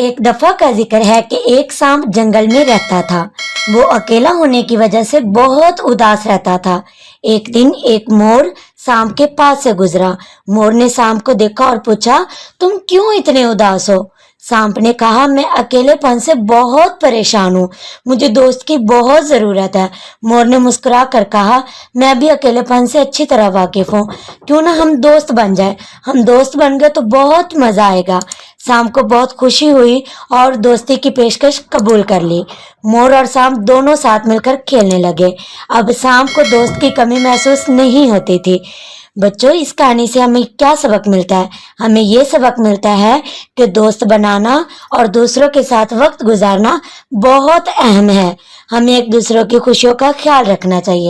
ایک دفعہ کا ذکر ہے کہ ایک سانپ جنگل میں رہتا تھا۔ وہ اکیلا ہونے کی وجہ سے بہت اداس رہتا تھا۔ ایک دن ایک مور سانپ کے پاس سے گزرا۔ مور نے سانپ کو دیکھا اور پوچھا، تم کیوں اتنے اداس ہو؟ سانپ نے کہا، میں اکیلے پن سے بہت پریشان ہوں، مجھے دوست کی بہت ضرورت ہے۔ مور نے مسکرا کر کہا، میں بھی اکیلے پن سے اچھی طرح واقف ہوں، کیوں نہ ہم دوست بن جائیں؟ ہم دوست بن گئے تو بہت مزہ آئے گا۔ سانپ کو بہت خوشی ہوئی اور دوستی کی پیشکش قبول کر لی۔ مور اور سانپ دونوں ساتھ مل کر کھیلنے لگے۔ اب سانپ کو دوست کی کمی محسوس نہیں ہوتی تھی۔ بچوں، اس کہانی سے ہمیں کیا سبق ملتا ہے؟ ہمیں یہ سبق ملتا ہے کہ دوست بنانا اور دوسروں کے ساتھ وقت گزارنا بہت اہم ہے۔ ہمیں ایک دوسروں کی خوشیوں کا خیال رکھنا چاہیے۔